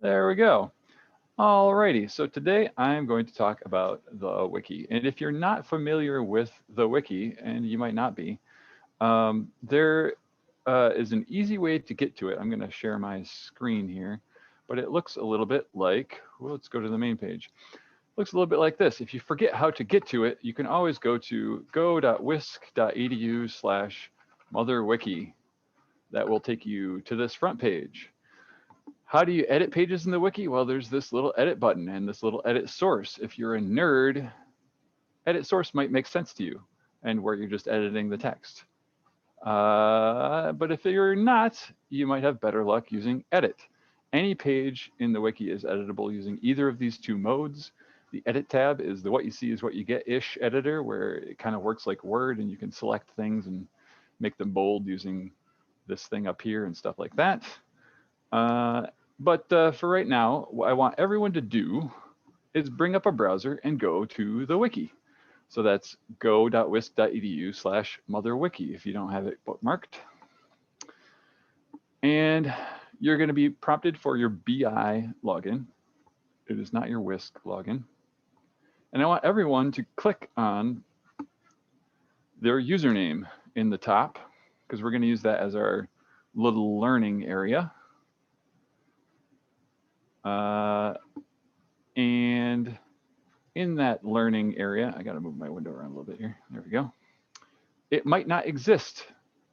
There we go. Alrighty, so today I'm going to talk about the wiki. And if you're not familiar with the wiki, and you might not be, there is an easy way to get to it. I'm going to share my screen here, but it looks a little bit like, well, let's go to the main page. Looks a little bit like this. If you forget how to get to it, you can always go to go.wisc.edu/motherwiki. That will take you to this front page. How do you edit pages in the wiki? Well, there's this little edit button and this little edit source. If you're a nerd, edit source might make sense to you and where you're just editing the text. But if you're not, you might have better luck using edit. Any page in the wiki is editable using either of these two modes. The edit tab is the what you see is what you get-ish editor, where it kind of works like Word and you can select things and make them bold using this thing up here and stuff like that. But for right now, what I want everyone to do is bring up a browser and go to the wiki. So that's go.wisc.edu/motherwiki if you don't have it bookmarked. And you're going to be prompted for your BI login. It is not your WISC login. And I want everyone to click on their username in the top, because we're going to use that as our little learning area. And in that learning area, I got to move my window around a little bit here. There we go. It might not exist.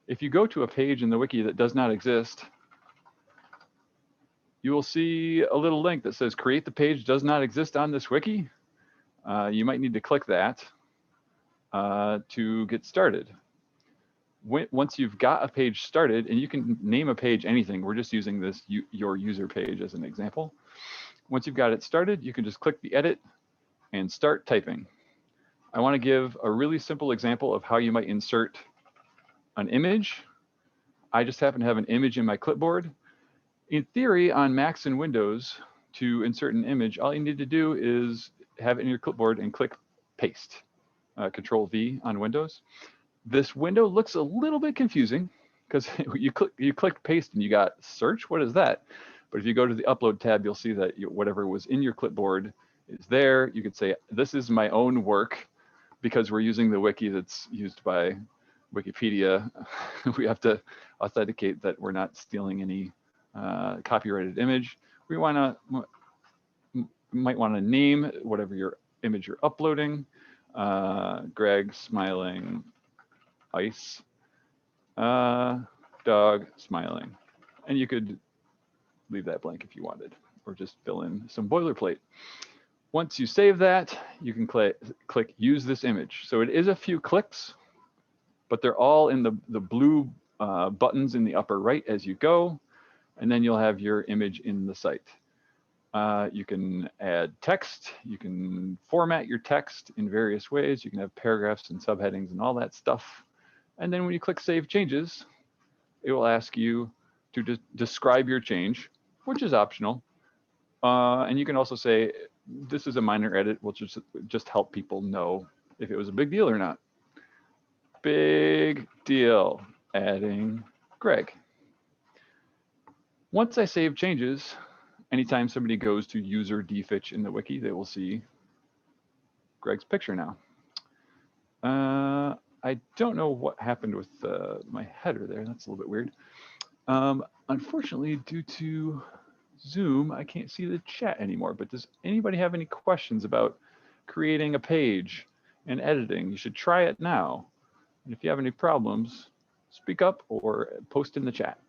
If you go to a page in the wiki that does not exist, you will see a little link that says create the page does not exist on this wiki. You might need to click that to get started. Once you've got a page started, and you can name a page anything, we're just using this your user page as an example. Once you've got it started, you can just click the edit and start typing. I want to give a really simple example of how you might insert an image. I just happen to have an image in my clipboard. In theory, on Macs and Windows, to insert an image, all you need to do is have it in your clipboard and click paste, Control V on Windows. This window looks a little bit confusing because you click paste and you got search. What is that? But if you go to the upload tab, you'll see that whatever was in your clipboard is there. You could say, this is my own work, because we're using the wiki that's used by Wikipedia. We have to authenticate that we're not stealing any copyrighted image. We might want to name whatever your image you're uploading. Greg smiling ice, dog smiling. And you could leave that blank if you wanted, or just fill in some boilerplate. Once you save that, you can click use this image. So it is a few clicks, but they're all in the blue buttons in the upper right as you go, and then you'll have your image in the site. You can add text, you can format your text in various ways, you can have paragraphs and subheadings and all that stuff. And then when you click Save Changes, it will ask you to describe your change, which is optional. And you can also say, this is a minor edit, which will just help people know if it was a big deal or not. Big deal, adding Greg. Once I save changes, anytime somebody goes to user dfitch in the wiki, they will see Greg's picture now. I don't know what happened with my header there. That's a little bit weird. Unfortunately, due to Zoom, I can't see the chat anymore, but does anybody have any questions about creating a page and editing? You should try it now. And if you have any problems, speak up or post in the chat.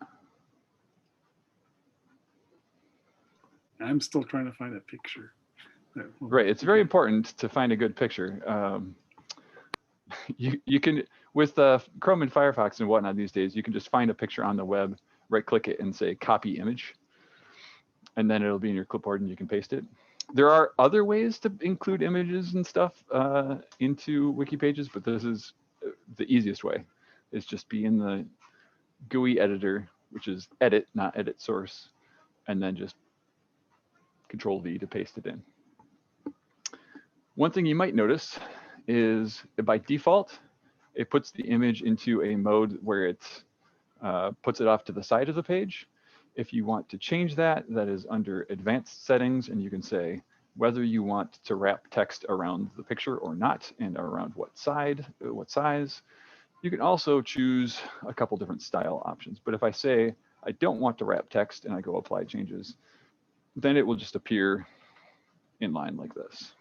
I'm still trying to find a picture. Right, it's very important to find a good picture. You can, with Chrome and Firefox and whatnot these days, you can just find a picture on the web, right-click it and say copy image, and then it'll be in your clipboard and you can paste it. There are other ways to include images and stuff into wiki pages, but this is the easiest way. Is just be in the GUI editor, which is edit, not edit source, and then just Control V to paste it in. One thing you might notice is by default, it puts the image into a mode where it puts it off to the side of the page. If you want to change that, that is under advanced settings, and you can say whether you want to wrap text around the picture or not, and around what size. You can also choose a couple different style options. But if I say I don't want to wrap text and I go apply changes, then it will just appear in line like this.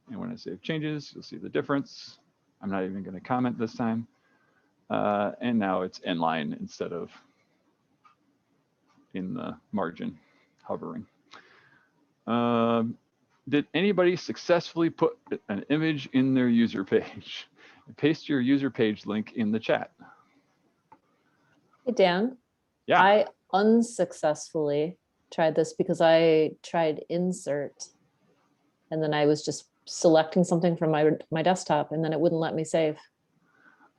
And when I save changes, you'll see the difference. I'm not even going to comment this time. And now it's in line instead of in the margin hovering. Did anybody successfully put an image in their user page? Paste your user page link in the chat. Hey, Dan. Yeah. I unsuccessfully tried this because I tried insert, and then I was just selecting something from my desktop, and then it wouldn't let me save.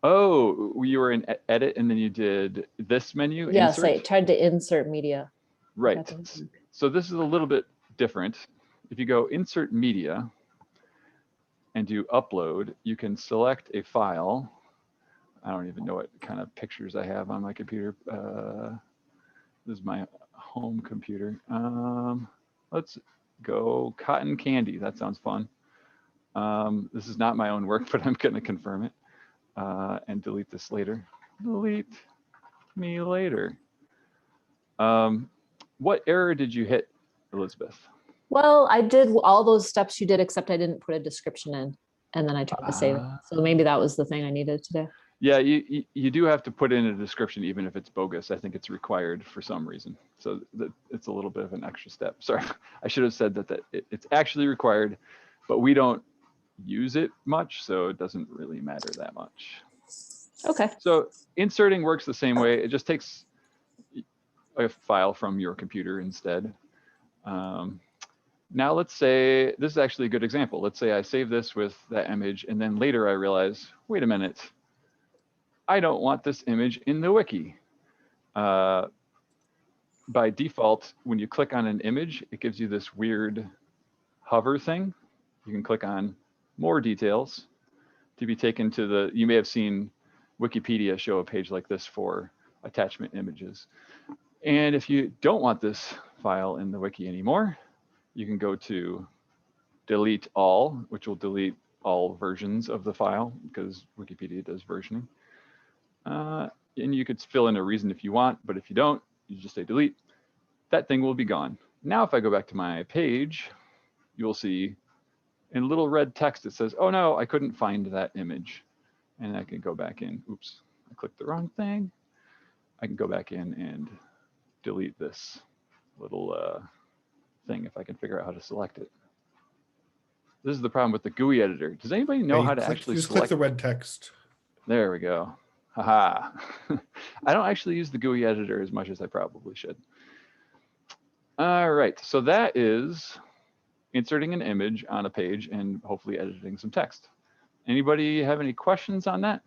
Oh, you were in edit and then you did this menu? Yes, insert? I tried to insert media. Right. So this is a little bit different. If you go insert media and do upload, you can select a file. I don't even know what kind of pictures I have on my computer. This is my home computer. Let's go cotton candy. That sounds fun. This is not my own work, but I'm going to confirm it and delete this later. Delete me later. What error did you hit, Elizabeth? Well, I did all those steps you did, except I didn't put a description in, and then I tried to save it. So maybe that was the thing I needed to do. Yeah, you do have to put in a description, even if it's bogus. I think it's required for some reason. So it's a little bit of an extra step. Sorry, I should have said that it's actually required, but we don't use it much, so it doesn't really matter that much. Okay. So inserting works the same way. It just takes a file from your computer instead. Now let's say, this is actually a good example. Let's say I save this with that image, and then later I realize, wait a minute, I don't want this image in the wiki. By default, when you click on an image, it gives you this weird hover thing. You can click on more details to be taken to the, you may have seen Wikipedia show a page like this for attachment images. And if you don't want this file in the wiki anymore, you can go to delete all, which will delete all versions of the file because Wikipedia does versioning. And you could fill in a reason if you want, but if you don't, you just say delete. That thing will be gone. Now, if I go back to my page, you will see in little red text, it says, oh no, I couldn't find that image. And I can go back in. Oops, I clicked the wrong thing. I can go back in and delete this little thing if I can figure out how to select it. This is the problem with the GUI editor. Does anybody know how to actually just select? click the red text. There we go. Haha. I don't actually use the GUI editor as much as I probably should. All right, so that is inserting an image on a page and hopefully editing some text. Anybody have any questions on that?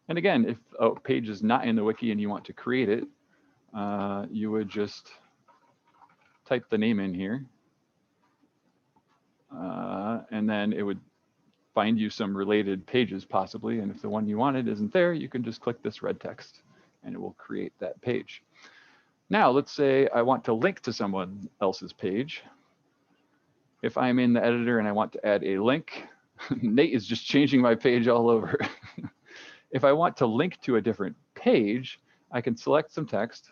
And again, if a page is not in the wiki and you want to create it, you would just type the name in here. And then it would find you some related pages possibly. And if the one you wanted isn't there, you can just click this red text and it will create that page. Now, let's say I want to link to someone else's page. If I'm in the editor and I want to add a link, Nate is just changing my page all over. If I want to link to a different page, I can select some text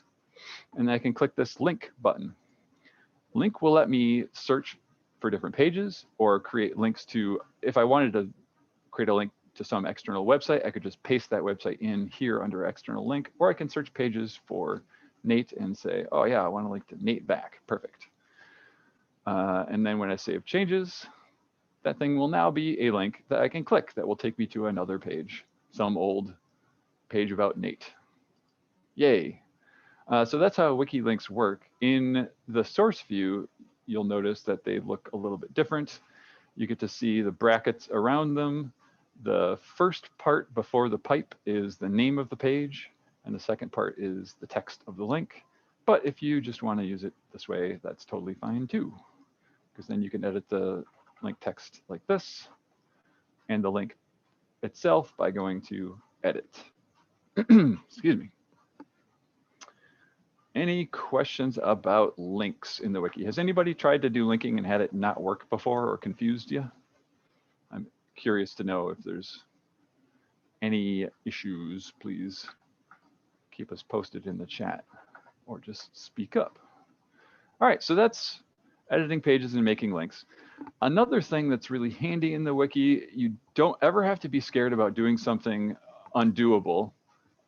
and I can click this link button. Link will let me search for different pages or create links to, if I wanted to create a link to some external website, I could just paste that website in here under external link, or I can search pages for Nate and say, oh yeah, I want to link to Nate back, perfect. And then when I save changes, that thing will now be a link that I can click that will take me to another page, some old page about Nate. Yay. So that's how wiki links work. In the source view, you'll notice that they look a little bit different. You get to see the brackets around them. The first part before the pipe is the name of the page, and the second part is the text of the link. But if you just want to use it this way, that's totally fine too, because then you can edit the link text like this and the link itself by going to edit. Excuse me. Any questions about links in the wiki? Has anybody tried to do linking and had it not work before or confused you? I'm curious to know if there's any issues. Please keep us posted in the chat or just speak up. All right, so that's editing pages and making links. Another thing that's really handy in the wiki, you don't ever have to be scared about doing something undoable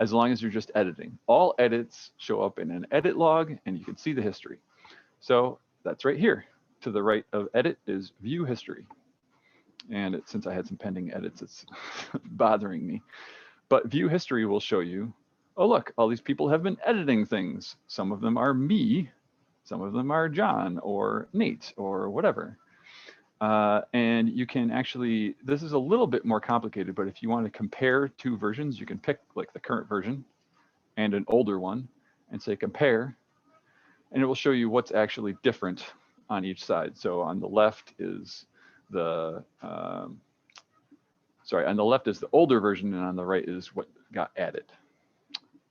as long as you're just editing. All edits show up in an edit log and you can see the history. So that's right here. To the right of edit is view history. And since I had some pending edits, it's bothering me. But view history will show you, oh, look, all these people have been editing things. Some of them are me, some of them are John or Nate or whatever. And you can actually, this is a little bit more complicated, but if you want to compare two versions, you can pick like the current version and an older one and say compare, and it will show you what's actually different on each side. So on the left is the, on the left is the older version and on the right is what got added.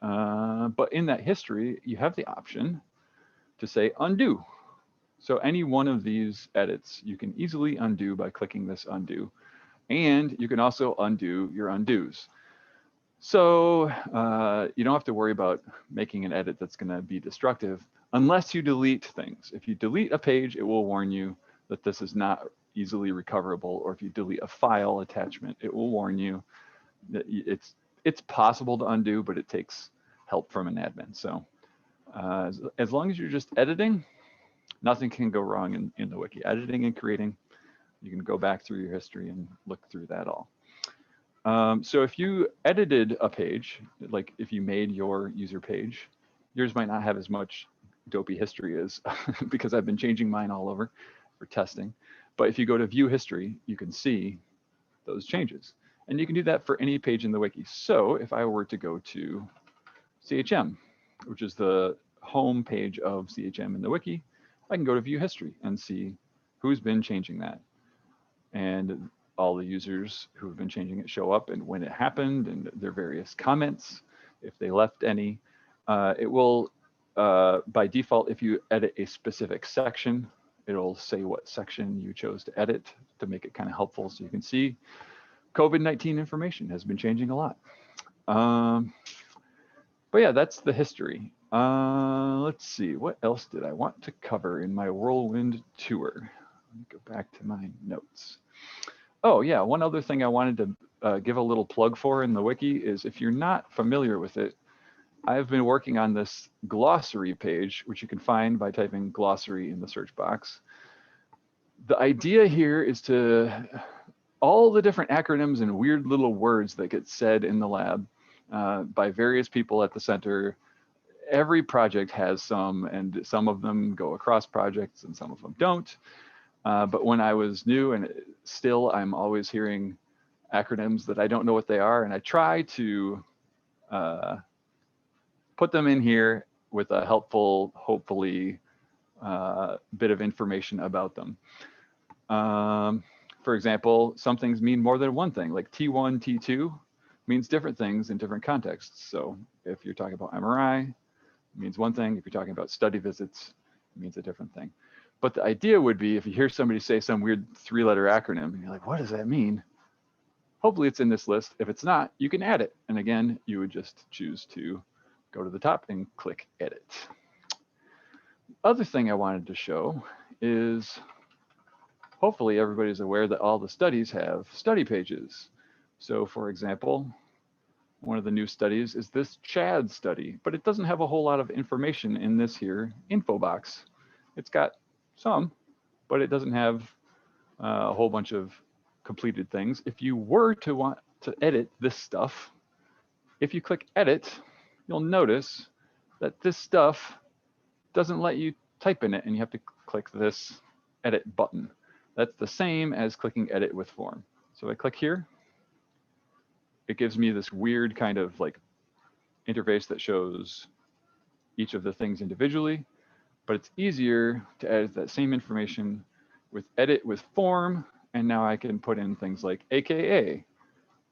But in that history, you have the option to say undo. So any one of these edits, you can easily undo by clicking this undo. And you can also undo your undos. So you don't have to worry about making an edit that's going to be destructive unless you delete things. If you delete a page, it will warn you that this is not easily recoverable. Or if you delete a file attachment, it will warn you that it's possible to undo, but it takes help from an admin. So as long as you're just editing, nothing can go wrong in the wiki. Editing and creating, you can go back through your history and look through that all. So if you edited a page, like if you made your user page, yours might not have as much dopey history as because I've been changing mine all over for testing. But if you go to view history, you can see those changes. And you can do that for any page in the wiki. So if I were to go to CHM, which is the home page of CHM in the wiki, I can go to view history and see who's been changing that. And all the users who have been changing it show up and when it happened and their various comments, if they left any. It will, by default, if you edit a specific section, it'll say what section you chose to edit to make it kind of helpful so you can see COVID-19 information has been changing a lot. But yeah, that's the history. Let's see, what else did I want to cover in my whirlwind tour? Let me go back to my notes. Oh yeah, one other thing I wanted to give a little plug for in the wiki is if you're not familiar with it, I've been working on this glossary page, which you can find by typing glossary in the search box. The idea here is to, all the different acronyms and weird little words that get said in the lab by various people at the center. Every project has some, and some of them go across projects and some of them don't. But when I was new, and still I'm always hearing acronyms that I don't know what they are, and I try to put them in here with a helpful, hopefully, bit of information about them. For example, some things mean more than one thing, like T1, T2 means different things in different contexts. So if you're talking about MRI, it means one thing. If you're talking about study visits, it means a different thing. But the idea would be if you hear somebody say some weird 3-letter acronym and you're like, what does that mean? Hopefully it's in this list. If it's not, you can add it. And again, you would just choose to go to the top and click edit. Other thing I wanted to show is hopefully everybody's aware that all the studies have study pages. So for example, one of the new studies is this CHAD study, but it doesn't have a whole lot of information in this here info box. It's got some, but it doesn't have a whole bunch of completed things. If you were to want to edit this stuff, if you click edit, you'll notice that this stuff doesn't let you type in it and you have to click this edit button. That's the same as clicking edit with form. So I click here, it gives me this weird kind of like interface that shows each of the things individually, but it's easier to edit that same information with edit with form. And now I can put in things like AKA,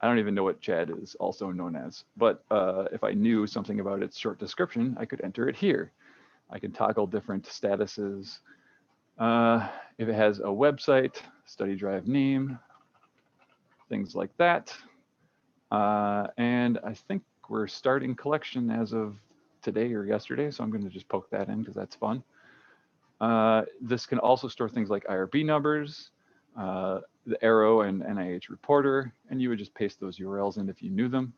I don't even know what Chad is also known as, but if I knew something about its short description, I could enter it here. I can toggle different statuses. If it has a website, study drive name, things like that. And I think we're starting collection as of today or yesterday, so I'm going to just poke that in because that's fun. This can also store things like IRB numbers, the arrow and NIH reporter, and you would just paste those URLs in if you knew them.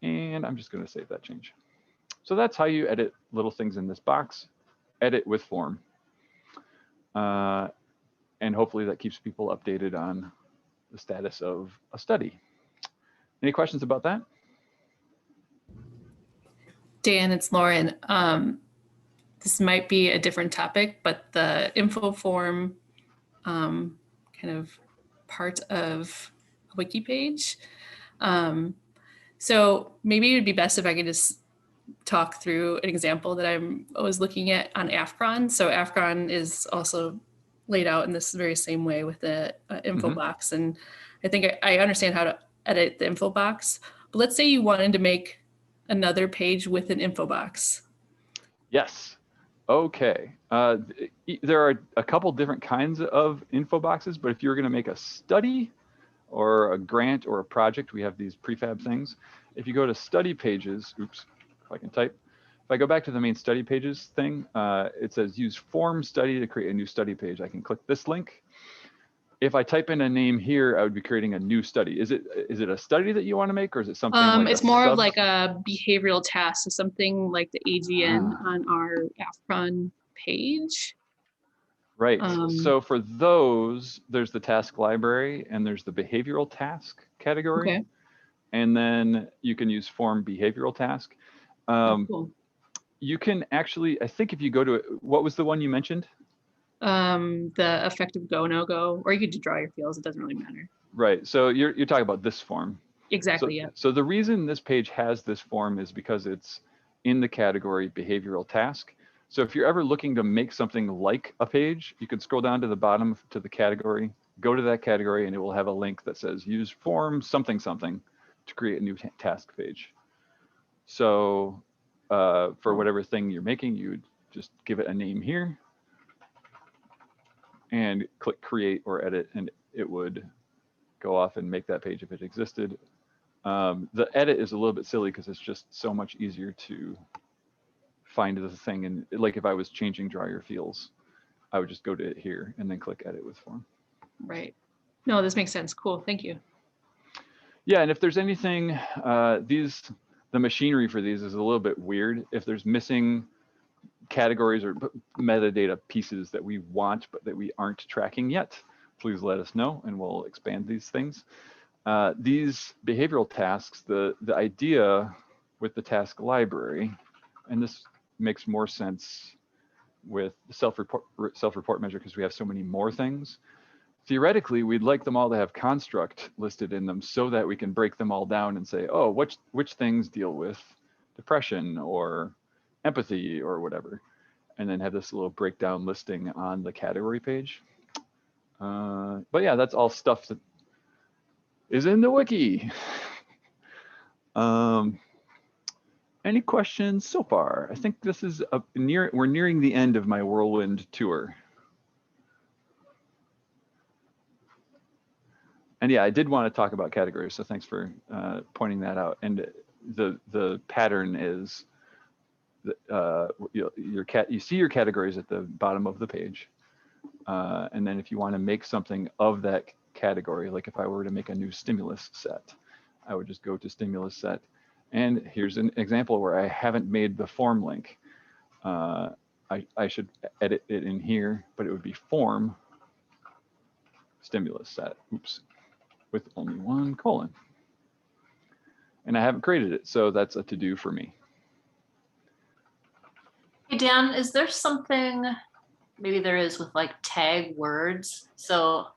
And I'm just going to save that change. So that's how you edit little things in this box, edit with form. And hopefully that keeps people updated on the status of a study. Any questions about that? Dan, it's Lauren. This might be a different topic, but the info form kind of part of a wiki page. So maybe it would be best if I could just talk through an example that I was looking at on AFCRON. So AFCRON is also laid out in this very same way with the info box. And I think I understand how to edit the info box. But let's say you wanted to make another page with an info box. Yes. Okay. There are a couple different kinds of info boxes, but if you're going to make a study or a grant or a project, we have these prefab things. If you go to study pages, oops, if I can type. If I go back to the main study pages thing, it says use form study to create a new study page. I can click this link. If I type in a name here, I would be creating a new study. Is it a study that you want to make, or is it something like it's more of like a behavioral task, so something like the AGN on our AFCRON page. Right. So for those, there's the task library and there's the behavioral task category. Okay. And then you can use form behavioral task. Cool. You can actually, I think if you go to it, what was the one you mentioned? The effective go, no go, or you could just draw your fields. It doesn't really matter. Right. So you're talking about this form. Exactly. So, yeah. So the reason this page has this form is because it's in the category behavioral task. So if you're ever looking to make something like a page, you can scroll down to the bottom to the category, go to that category, and it will have a link that says use form something something to create a new task page. So for whatever thing you're making, you would just give it a name here and click create or edit, and it would go off and make that page if it existed. The edit is a little bit silly because it's just so much easier to find the thing. And like if I was changing draw your fields, I would just go to it here and then click edit with form. Right. No, this makes sense. Cool. Thank you. Yeah, and if there's anything, the machinery for these is a little bit weird. If there's missing categories or metadata pieces that we want but that we aren't tracking yet, please let us know and we'll expand these things. These behavioral tasks, the idea with the task library, and this makes more sense with the self-report measure because we have so many more things. Theoretically, we'd like them all to have construct listed in them so that we can break them all down and say, oh, which things deal with depression or empathy or whatever, and then have this little breakdown listing on the category page. But yeah, that's all stuff that is in the wiki. Any questions so far? I think this is we're nearing the end of my whirlwind tour. And yeah, I did want to talk about categories, so thanks for pointing that out. And the pattern is you see your categories at the bottom of the page, and then if you want to make something of that category, like if I were to make a new stimulus set, I would just go to stimulus set. And here's an example where I haven't made the form link. I should edit it in here, but it would be form stimulus set. Oops. With only one colon. And I haven't created it, so that's a to-do for me. Hey Dan, is there something, maybe there is with like tag words, so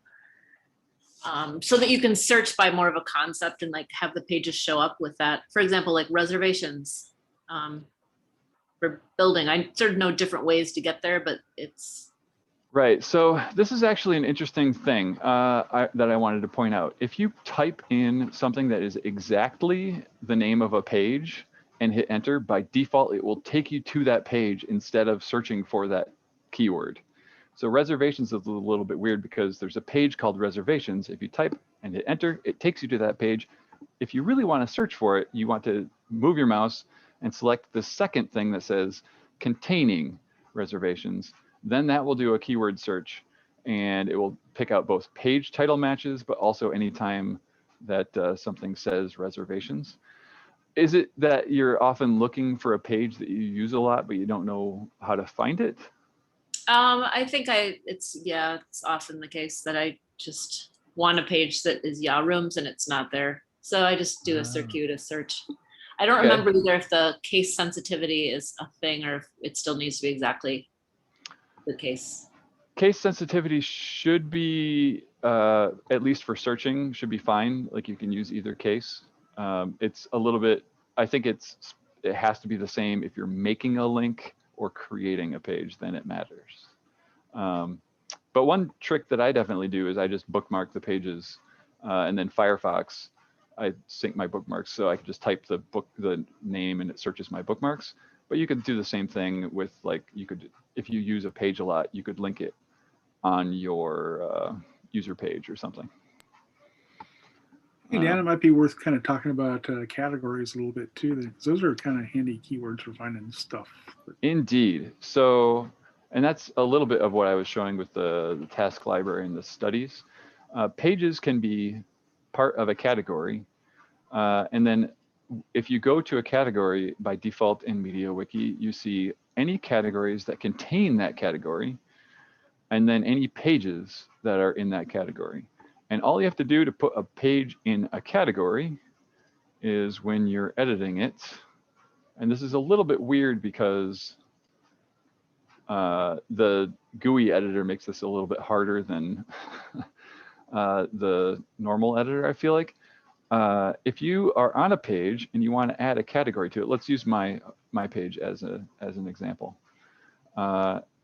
that you can search by more of a concept and like have the pages show up with that? For example, like reservations for building. I sort of know different ways to get there, but it's Right. So this is actually an interesting thing that I wanted to point out. If you type in something that is exactly the name of a page and hit enter, by default, it will take you to that page instead of searching for that keyword. So reservations is a little bit weird because there's a page called reservations. If you type and hit enter, it takes you to that page. If you really want to search for it, you want to move your mouse and select the second thing that says containing reservations. Then that will do a keyword search and it will pick out both page title matches, but also anytime that something says reservations. Is it that you're often looking for a page that you use a lot, but you don't know how to find it? I think it's often the case that I just want a page that is rooms and it's not there. So I just do a circuitous search. I don't remember either if the case sensitivity is a thing or if it still needs to be exactly the case. Case sensitivity should be, at least for searching, should be fine. Like you can use either case. It's a little bit, I think it has to be the same if you're making a link or creating a page, then it matters. But one trick that I definitely do is I just bookmark the pages and then Firefox, I sync my bookmarks. So I can just type the name and it searches my bookmarks. But you could do the same thing with if you use a page a lot, you could link it on your user page or something. Hey, Dan, it might be worth kind of talking about categories a little bit too. Because those are kind of handy keywords for finding stuff. Indeed. So, and that's a little bit of what I was showing with the task library and the studies. Pages can be part of a category. And then if you go to a category by default in MediaWiki, you see any categories that contain that category, and then any pages that are in that category. And all you have to do to put a page in a category is when you're editing it. And this is a little bit weird because the GUI editor makes this a little bit harder than the normal editor, I feel like. If you are on a page and you want to add a category to it, let's use my page as an example.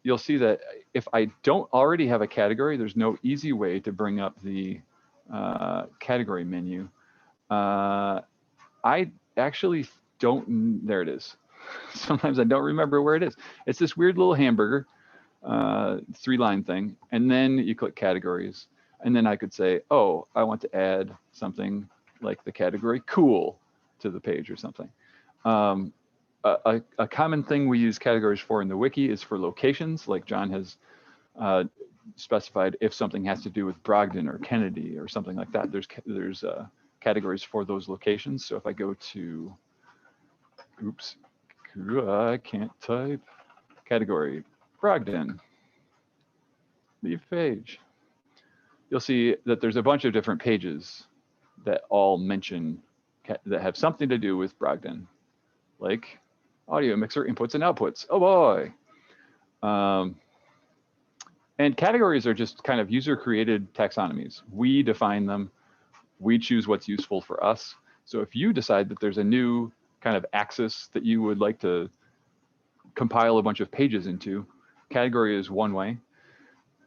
You'll see that if I don't already have a category, there's no easy way to bring up the category menu. I actually don't, there it is. Sometimes I don't remember where it is. It's this weird little hamburger, 3-line thing. And then you click categories. And then I could say, oh, I want to add something like the category cool to the page or something. A common thing we use categories for in the wiki is for locations, like John has specified if something has to do with Brogdon or Kennedy or something like that. There's categories for those locations. So if I go to, oops, I can't type, category Brogdon, leave page. You'll see that there's a bunch of different pages that all mention, that have something to do with Brogdon, like audio mixer inputs and outputs. Oh boy. And categories are just kind of user created taxonomies. We define them. We choose what's useful for us. So if you decide that there's a new kind of axis that you would like to compile a bunch of pages into, category is one way.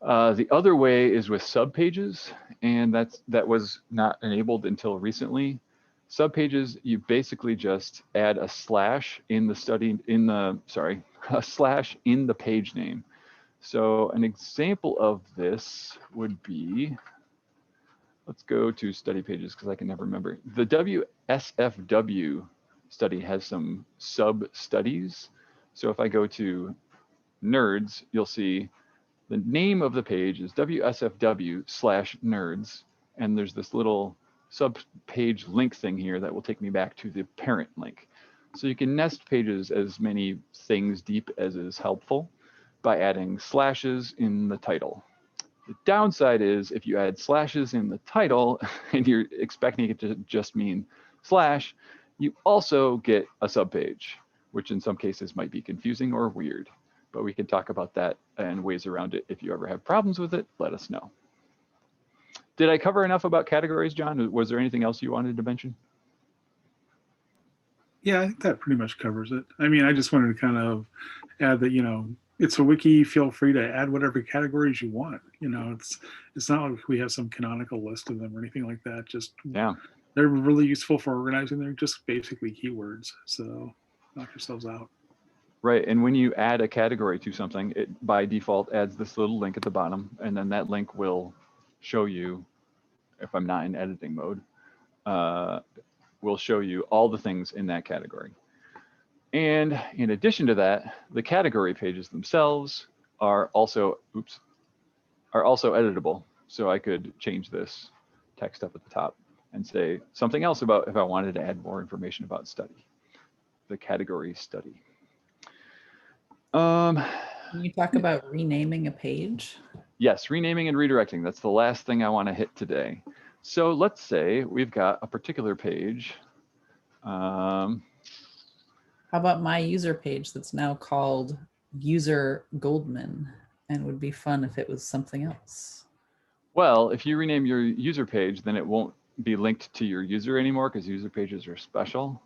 The other way is with subpages, and that was not enabled until recently. Subpages, you basically just add a slash in the a slash in the page name. So an example of this would be, let's go to study pages because I can never remember. The WSFW study has some sub-studies. So if I go to nerds, you'll see the name of the page is WSFW/nerds. And there's this little sub-page link thing here that will take me back to the parent link. So you can nest pages as many things deep as is helpful by adding slashes in the title. The downside is if you add slashes in the title and you're expecting it to just mean slash, you also get a subpage, which in some cases might be confusing or weird. But we can talk about that and ways around it. If you ever have problems with it, let us know. Did I cover enough about categories, John? Was there anything else you wanted to mention? Yeah, I think that pretty much covers it. I mean, I just wanted to kind of add that, it's a wiki. Feel free to add whatever categories you want. You know, it's not like we have some canonical list of them or anything like that. Just Yeah. they're really useful for organizing. They're just basically keywords. So knock yourselves out. Right. And when you add a category to something, it by default adds this little link at the bottom, and then that link will show you, if I'm not in editing mode, will show you all the things in that category. And in addition to that, the category pages themselves are also editable. So I could change this text up at the top and say something else about if I wanted to add more information about study, the category study. Can you talk about renaming a page? Yes, renaming and redirecting. That's the last thing I want to hit today. So let's say we've got a particular page. How about my user page that's now called User Goldman, and would be fun if it was something else? Well, if you rename your user page, then it won't be linked to your user anymore because user pages are special.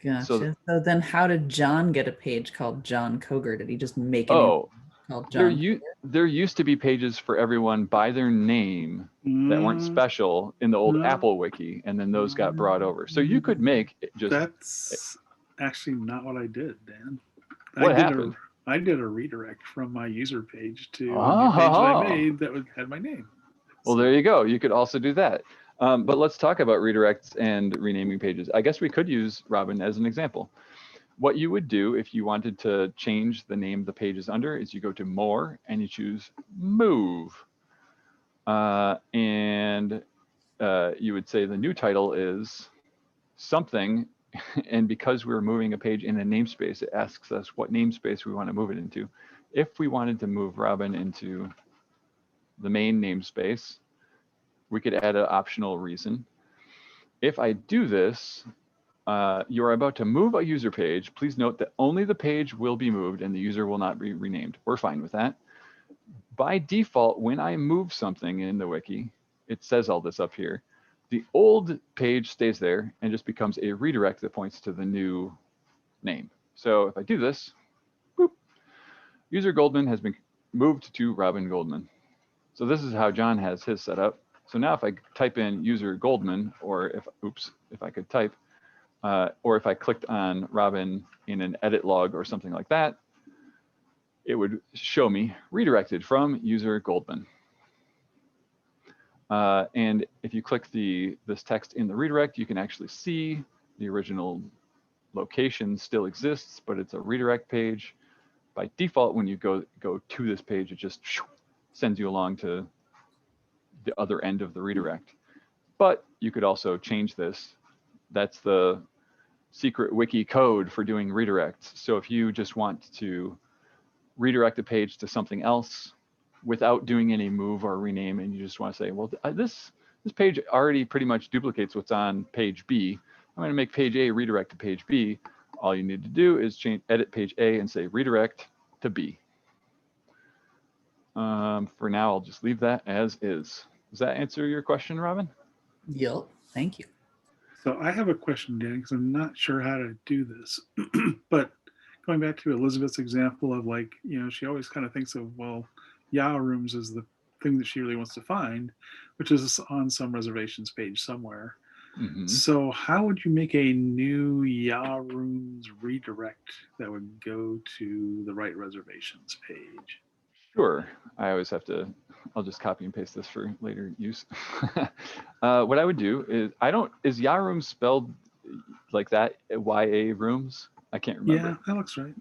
Gotcha. So then how did John get a page called John Koger? Did he just make a Oh, new called there, John? there used to be pages for everyone by their name that weren't special in the old Apple Wiki, and then those got brought over. So you could make it just. That's actually not what I did, Dan. What happened? I did a redirect from my user page to a new page that I made that had my name. Well, there you go. You could also do that. But let's talk about redirects and renaming pages. I guess we could use Robin as an example. What you would do if you wanted to change the name the page is under is you go to More and you choose Move. And you would say the new title is something. And because we're moving a page in a namespace, it asks us what namespace we want to move it into. If we wanted to move Robin into the main namespace, we could add an optional reason. If I do this, you are about to move a user page. Please note that only the page will be moved and the user will not be renamed. We're fine with that. By default, when I move something in the wiki, it says all this up here. The old page stays there and just becomes a redirect that points to the new name. So if I do this, boop, user Goldman has been moved to Robin Goldman. So this is how John has his set up. So now if I type in user Goldman, or if I could type, or if I clicked on Robin in an edit log or something like that, it would show me redirected from user Goldman. And if you click this text in the redirect, you can actually see the original location still exists, but it's a redirect page. By default, when you go to this page, it just sends you along to the other end of the redirect. But you could also change this. That's the secret wiki code for doing redirects. So if you just want to redirect a page to something else without doing any move or rename, and you just want to say, well, this page already pretty much duplicates what's on page B. I'm going to make page A redirect to page B. All you need to do is edit page A and say redirect to B. For now, I'll just leave that as is. Does that answer your question, Robin? Yep. Thank you. So I have a question, Dan, because I'm not sure how to do this. But going back to Elizabeth's example of she always kind of thinks of, well, Yah rooms is the thing that she really wants to find, which is on some reservations page somewhere. Mm-hmm. So how would you make a new Yah rooms redirect that would go to the right reservations page? Sure. I always have to, I'll just copy and paste this for later use. What I would do is Yah rooms spelled like that, YA rooms? I can't remember. Yeah, that looks right.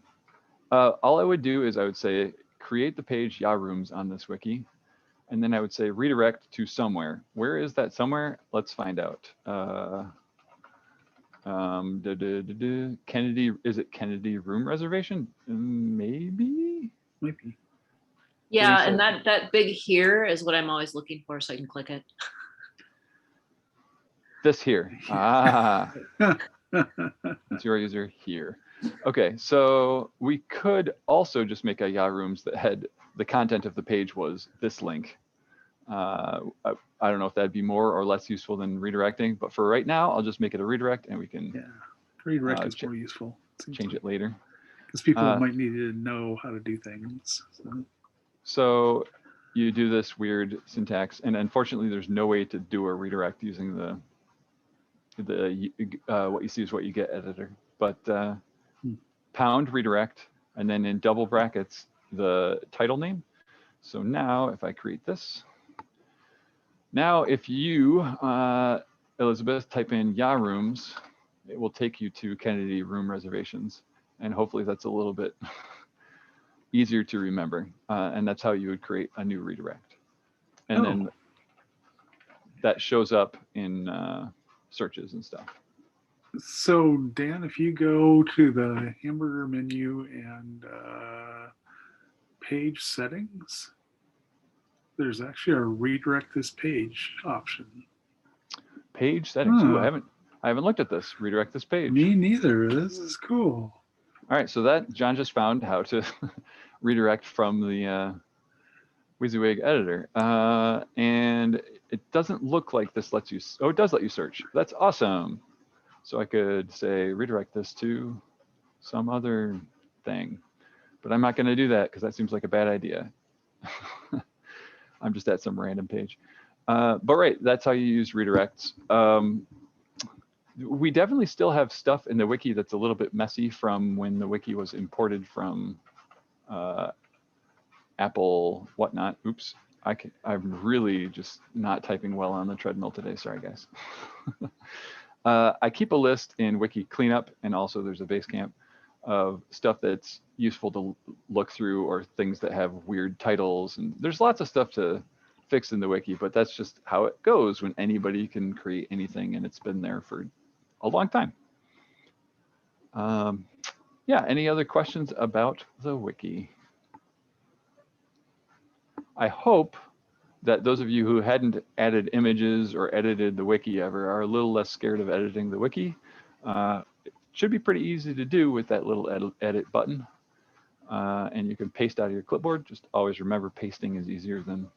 All I would do is I would say, create the page Yah rooms on this wiki. And then I would say redirect to somewhere. Where is that somewhere? Let's find out. Kennedy, is it Kennedy room reservation? Maybe? Might be. Yeah, and that big here is what I'm always looking for, so I can click it. This here. Ah. It's your user here. Okay, so we could also just make a Yah rooms that had the content of the page was this link. I don't know if that'd be more or less useful than redirecting, but for right now, I'll just make it a redirect and we can redirect is more useful. Change it later. Because people might need to know how to do things. So you do this weird syntax, and unfortunately, there's no way to do a redirect using the what you see is what you get editor. But pound redirect, and then in double brackets the title name. So now, if I create this, now if you Elizabeth type in Ya Rooms, it will take you to Kennedy room reservations, and hopefully that's a little bit easier to remember. And that's how you would create a new redirect. And then that shows up in searches and stuff. So Dan, if you go to the hamburger menu and page settings, there's actually a redirect this page option. Page settings. Ooh, I haven't looked at this. Redirect this page. Me neither. This is cool. All right, so that John just found how to redirect from the WYSIWYG editor, and it doesn't look like this lets you. Oh, it does let you search. That's awesome. So I could say redirect this to some other thing, but I'm not going to do that because that seems like a bad idea. I'm just at some random page. But right, that's how you use redirects. We definitely still have stuff in the wiki that's a little bit messy from when the wiki was imported from Apple whatnot. Oops, I'm really just not typing well on the treadmill today. Sorry, guys. I keep a list in Wiki Cleanup, and also there's a Basecamp of stuff that's useful to look through, or things that have weird titles. And there's lots of stuff to fix in the wiki, but that's just how it goes when anybody can create anything, and it's been there for a long time. Yeah, any other questions about the wiki? I hope that those of you who hadn't added images or edited the wiki ever are a little less scared of editing the wiki. It should be pretty easy to do with that little edit button. And you can paste out of your clipboard. Just always remember, pasting is easier than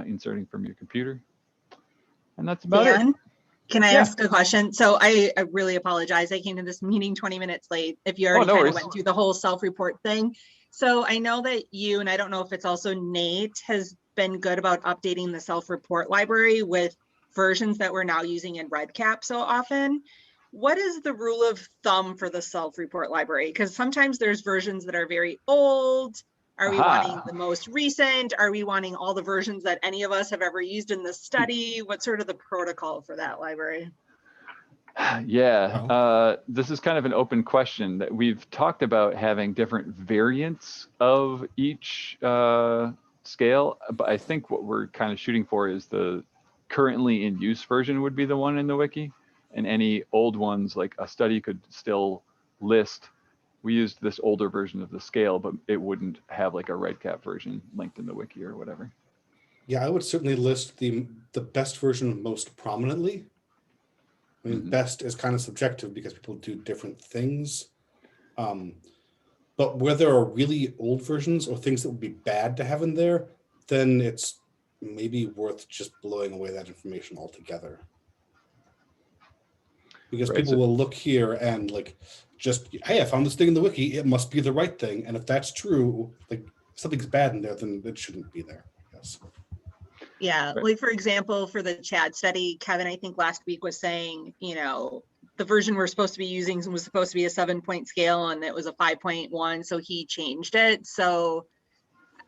inserting from your computer. And that's about it. Can I ask a question? So I really apologize. I came to this meeting 20 minutes late. If you already kind of went through the whole self-report thing. So I know that you, and I don't know if it's also Nate, has been good about updating the self-report library with versions that we're now using in REDCap so often. What is the rule of thumb for the self-report library? Because sometimes there's versions that are very old. Are we wanting the most recent? Are we wanting all the versions that any of us have ever used in this study? What's sort of the protocol for that library? Yeah, this is kind of an open question that we've talked about, having different variants of each scale, but I think what we're kind of shooting for is the currently in use version would be the one in the wiki, and any old ones, like a study could still list. We used this older version of the scale, but it wouldn't have like a REDCap version linked in the wiki or whatever. Yeah, I would certainly list the best version most prominently. I mean, best is kind of subjective because people do different things. But where there are really old versions or things that would be bad to have in there, then it's maybe worth just blowing away that information altogether. Because people will look here and like, just, hey, I found this thing in the wiki, it must be the right thing. And if that's true, like if something's bad in there, then it shouldn't be there, I guess. Yeah, like for example, for the CHAD study, Kevin, I think last week was saying, you know, the version we're supposed to be using was supposed to be a 7-point scale and it was a 5.1, so he changed it. So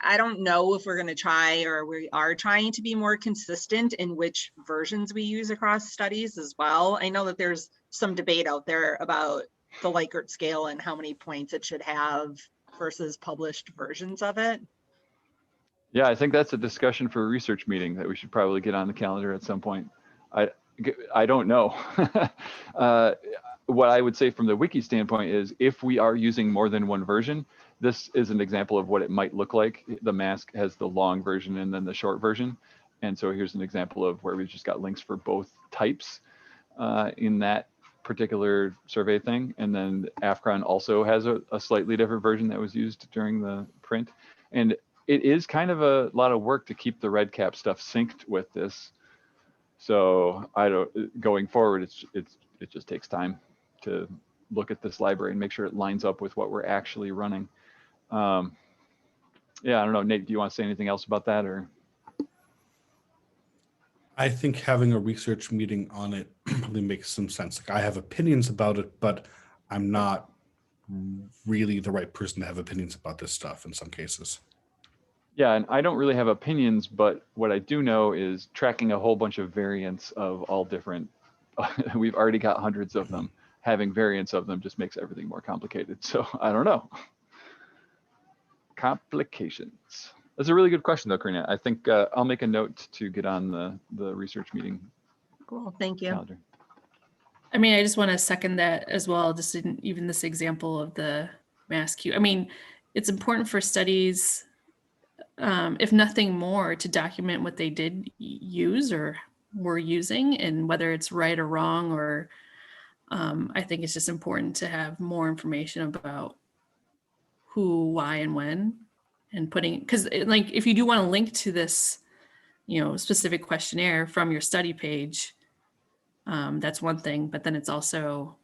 I don't know if we're going to try, or we are trying to be more consistent in which versions we use across studies as well. I know that there's some debate out there about the Likert scale and how many points it should have versus published versions of it. Yeah, I think that's a discussion for a research meeting that we should probably get on the calendar at some point. I don't know. What I would say from the wiki standpoint is, if we are using more than one version, this is an example of what it might look like. The mask has the long version and then the short version. And so here's an example of where we've just got links for both types in that particular survey thing. And then AFCRON also has a slightly different version that was used during the print. And it is kind of a lot of work to keep the REDCap stuff synced with this. So going forward, it just takes time to look at this library and make sure it lines up with what we're actually running. Yeah, I don't know, Nate, do you want to say anything else about that, or? I think having a research meeting on it really makes some sense. Like, I have opinions about it, but I'm not really the right person to have opinions about this stuff in some cases. Yeah, and I don't really have opinions, but what I do know is tracking a whole bunch of variants of all different, we've already got hundreds of them. Having variants of them just makes everything more complicated. So I don't know. Complications. That's a really good question though, Karina. I think I'll make a note to get on the research meeting Cool, thank you. calendar. I mean, I just want to second that as well, just in even this example of the mass queue. I mean, it's important for studies, if nothing more, to document what they did use or were using, and whether it's right or wrong, or I think it's just important to have more information about who, why, and when, and putting, because like if you do want to link to this, specific questionnaire from your study page, that's one thing, but then it's also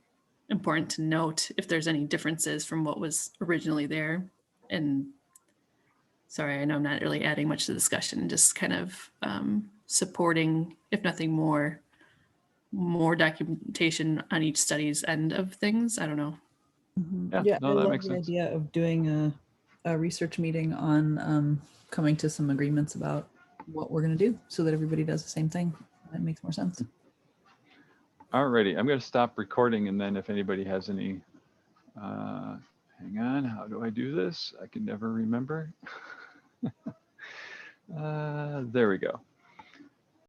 important to note if there's any differences from what was originally there. And sorry, I know I'm not really adding much to the discussion, just kind of supporting, if nothing more documentation on each study's end of things. I don't know. Yeah, I no, that love makes the sense. idea of doing a research meeting on coming to some agreements about what we're going to do so that everybody does the same thing. That makes more sense. Alrighty, I'm going to stop recording, and then if anybody has any, hang on, how do I do this? I can never remember. There we go.